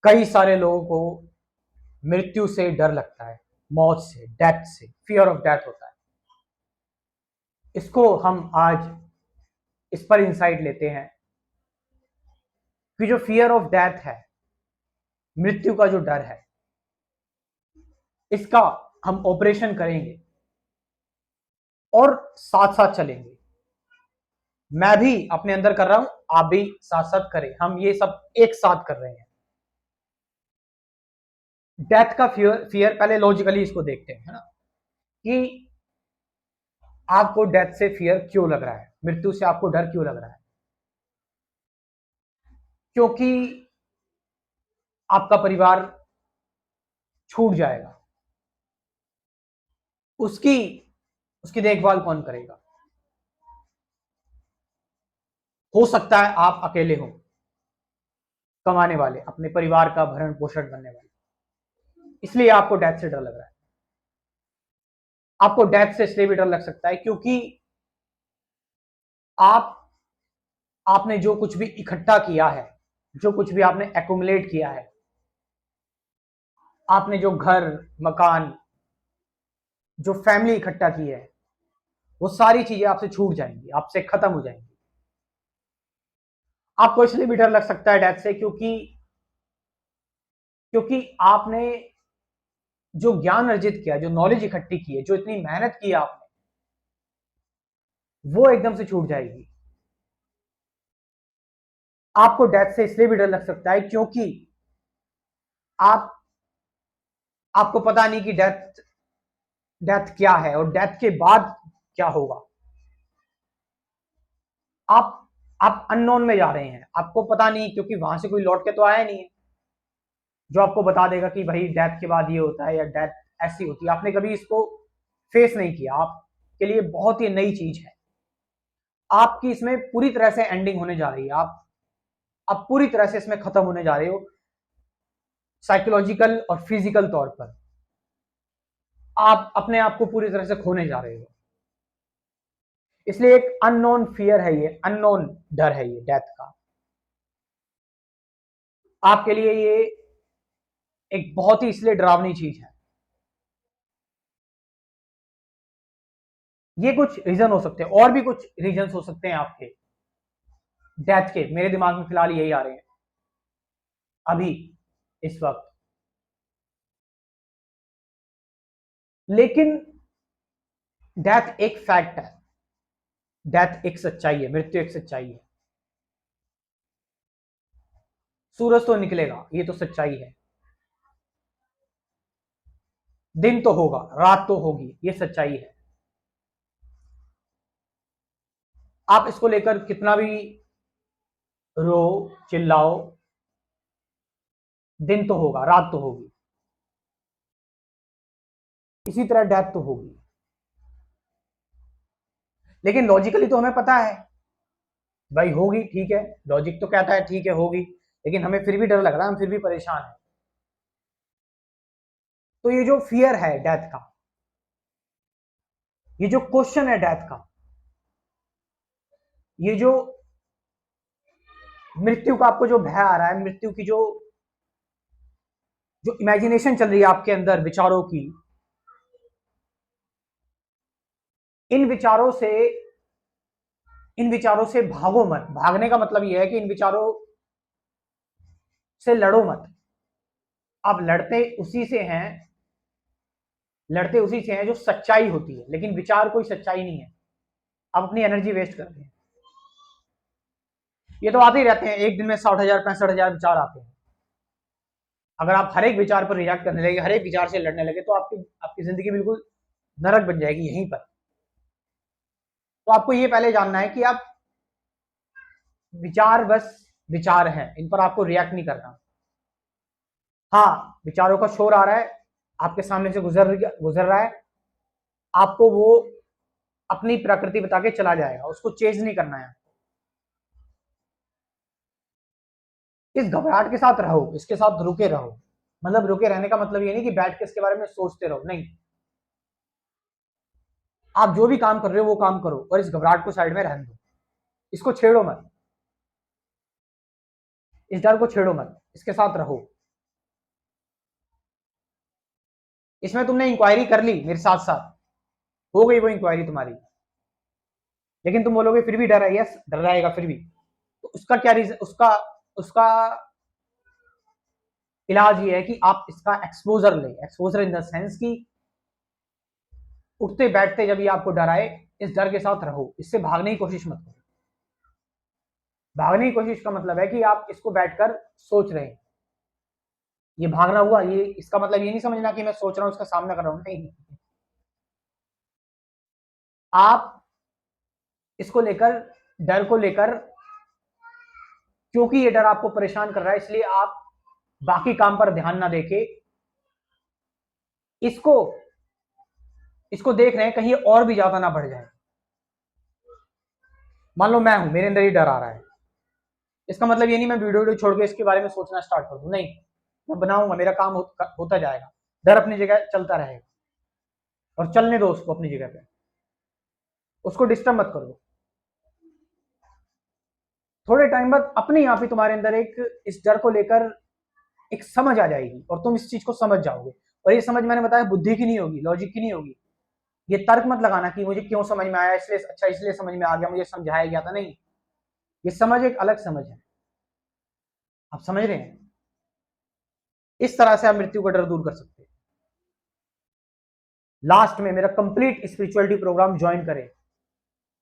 कई सारे लोगों को मृत्यु से डर लगता है, मौत से, डेथ से, फियर ऑफ डेथ होता है। इसको हम आज इस पर इंसाइट लेते हैं कि जो फियर ऑफ डेथ है, मृत्यु का जो डर है, इसका हम ऑपरेशन करेंगे और साथ साथ चलेंगे। मैं भी अपने अंदर कर रहा हूं, आप भी साथ साथ करें, हम ये सब एक साथ कर रहे हैं। डेथ का फियर पहले लॉजिकली इसको देखते हैं, है ना, कि आपको डेथ से फियर क्यों लग रहा है, मृत्यु से आपको डर क्यों लग रहा है। क्योंकि आपका परिवार छूट जाएगा, उसकी उसकी देखभाल कौन करेगा। हो सकता है आप अकेले हो, कमाने वाले, अपने परिवार का भरण पोषण करने वाले, इसलिए आपको डेथ से डर लग रहा है। आपको डेथ से इसलिए भी डर लग सकता है क्योंकि आपने जो कुछ भी इकट्ठा किया है, जो कुछ भी आपने एक्यूमुलेट किया है, आपने जो घर, मकान, जो फैमिली इकट्ठा की है, वो सारी चीजें आपसे छूट जाएंगी, आपसे खत्म हो जाएंगी। आपको इसलिए भी डर लग सकता है डेथ से क्योंकि क्योंकि आपने जो ज्ञान अर्जित किया, जो नॉलेज इकट्ठी की है, जो इतनी मेहनत की आपने, वो एकदम से छूट जाएगी। आपको डेथ से इसलिए भी डर लग सकता है क्योंकि आप आपको पता नहीं कि डेथ डेथ क्या है और डेथ के बाद क्या होगा। आप आप अननोन में जा रहे हैं, आपको पता नहीं, क्योंकि वहां से कोई लौट के तो आया नहीं है जो आपको बता देगा कि भाई डेथ के बाद ये होता है या डेथ ऐसी होती है। आपने कभी इसको फेस नहीं किया, आपके लिए बहुत ही नई चीज है। आपकी इसमें पूरी तरह से एंडिंग होने जा रही है, आप पूरी तरह से इसमें खत्म होने जा रहे हो, साइकोलॉजिकल और फिजिकल तौर पर आप अपने आप को पूरी तरह से खोने जा रहे हो। इसलिए एक अननोन फियर है, ये अननोन डर है ये डेथ का। आपके लिए ये एक बहुत ही इसलिए डरावनी चीज है। ये कुछ रीजन हो सकते हैं, और भी कुछ रीजन हो सकते हैं आपके डेथ के, मेरे दिमाग में फिलहाल यही आ रहे हैं अभी इस वक्त। लेकिन डेथ एक फैक्ट है, डेथ एक सच्चाई है, मृत्यु एक सच्चाई है। सूरज तो निकलेगा, ये तो सच्चाई है। दिन तो होगा, रात तो होगी, ये सच्चाई है। आप इसको लेकर कितना भी रो, चिल्लाओ, दिन तो होगा, रात तो होगी, इसी तरह डेथ तो होगी। लेकिन लॉजिकली तो हमें पता है भाई होगी, ठीक है, लॉजिक तो कहता है ठीक है होगी, लेकिन हमें फिर भी डर लग रहा है, हम फिर भी परेशान हैं। तो ये जो फियर है डेथ का, ये जो क्वेश्चन है डेथ का, ये जो मृत्यु का आपको जो भय आ रहा है, मृत्यु की जो जो इमेजिनेशन चल रही है आपके अंदर विचारों की, इन विचारों से इन विचारों से भागो मत। भागने का मतलब यह है कि इन विचारों से लड़ो मत। आप लड़ते उसी से हैं जो सच्चाई होती है, लेकिन विचार कोई सच्चाई नहीं है। आप अपनी एनर्जी वेस्ट कर रहे हैं। ये तो आते ही रहते हैं, एक दिन में 60,000 65,000 विचार आते हैं। अगर आप हर एक विचार पर रिएक्ट करने लगे, हर एक विचार से लड़ने लगे, तो आपकी आपकी जिंदगी बिल्कुल नरक बन जाएगी यहीं पर। तो आपको ये पहले जानना है कि आप विचार बस विचार हैं, इन पर आपको रिएक्ट नहीं करना। हाँ, विचारों का शोर आ रहा है, आपके सामने से गुजर रहा है, आपको वो अपनी प्रकृति बता के चला जाएगा, उसको चेंज नहीं करना है। इस घबराहट के साथ रहो, इसके साथ रुके रहो। मतलब रुके रहने का मतलब ये नहीं कि बैठ के इसके बारे में सोचते रहो, नहीं। आप जो भी काम कर रहे हो वो काम करो और इस घबराहट को साइड में रहने दो, इसको छेड़ो मत, इस डर को छेड़ो मत, इसके साथ रहो। इसमें तुमने इंक्वायरी कर ली मेरे साथ साथ, हो गई वो इंक्वायरी तुम्हारी, लेकिन तुम बोलोगे फिर भी डर है, यस डर रहेगा फिर भी, तो उसका क्या रीजन, उसका उसका इलाज ये है कि आप इसका एक्सपोजर लें, एक्सपोजर इन द सेंस कि उठते बैठते जब ये आपको डर आए, इस डर के साथ रहो, इससे भागने की कोशिश मत करो। भागने की कोशिश का मतलब है कि आप इसको बैठकर सोच रहे हैं, ये भागना हुआ, ये इसका मतलब ये नहीं समझना कि मैं सोच रहा हूं इसका सामना कर रहा हूं, नहीं। आप इसको लेकर, डर को लेकर, क्योंकि ये डर आपको परेशान कर रहा है, इसलिए आप बाकी काम पर ध्यान ना देके इसको इसको देख रहे हैं कहीं और भी ज्यादा ना बढ़ जाए। मान लो मैं हूं, मेरे अंदर ये डर आ रहा है, इसका मतलब ये नहीं मैं वीडियो छोड़ के इसके बारे में सोचना स्टार्ट कर दूं, नहीं, मैं बनाऊंगा, मेरा काम होता जाएगा, डर अपनी जगह चलता रहेगा, और चलने दो उसको अपनी जगह पे, उसको डिस्टर्ब मत करो। थोड़े टाइम बाद अपने आप ही तुम्हारे अंदर एक इस डर को लेकर एक समझ आ जाएगी, और तुम इस चीज को समझ जाओगे। और ये समझ मैंने बताया बुद्धि की नहीं होगी, लॉजिक की नहीं होगी। ये तर्क मत लगाना कि मुझे क्यों समझ में आया, इसलिए अच्छा, इसलिए समझ में आ गया, मुझे समझाया गया था, नहीं। ये समझ एक अलग समझ है, आप समझ रहे हैं? इस तरह से आप मृत्यु का डर दूर कर सकते हैं। लास्ट में मेरा कंप्लीट स्पिरिचुअलिटी प्रोग्राम ज्वाइन करें,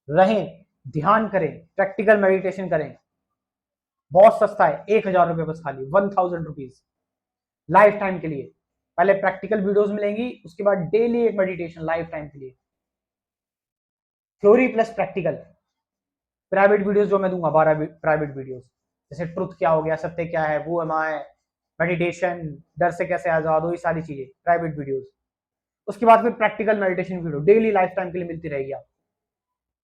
रहें, ध्यान करें, प्रैक्टिकल मेडिटेशन करें। बहुत सस्ता है, 1,000 रुपए बस, खाली 1,000 रुपीज लाइफ टाइम के लिए। पहले प्रैक्टिकल वीडियोस मिलेंगी, उसके बाद डेली एक मेडिटेशन लाइफ टाइम के लिए, theory plus practical. Private videos जो मैं दूंगा, 12 प्राइवेट वीडियोस, जैसे ट्रुथ क्या हो गया, सत्य क्या है, वो एम आई, मेडिटेशन, डर से कैसे आजाद हो, ये सारी चीजें प्राइवेट वीडियोस। उसके बाद फिर practical meditation video daily life time के लिए मिलती रहेगी आप,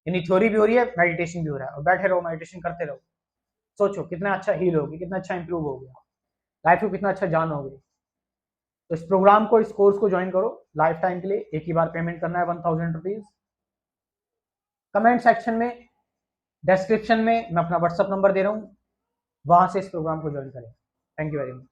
यानी थ्योरी भी हो रही है, मेडिटेशन भी हो रहा है, और बैठे रहो, मेडिटेशन करते रहो। सोचो कितना अच्छा हील होगी, कितना अच्छा इंप्रूव हो गया, लाइफ को कितना अच्छा जान होगी। तो इस प्रोग्राम को, इस कोर्स को ज्वाइन करो लाइफ टाइम के लिए। एक ही बार पेमेंट करना है, 1,000 रुपीज। कमेंट सेक्शन में, डिस्क्रिप्शन में मैं अपना व्हाट्सअप नंबर दे रहा हूँ, वहां से इस प्रोग्राम को ज्वाइन करें। Thank you very much.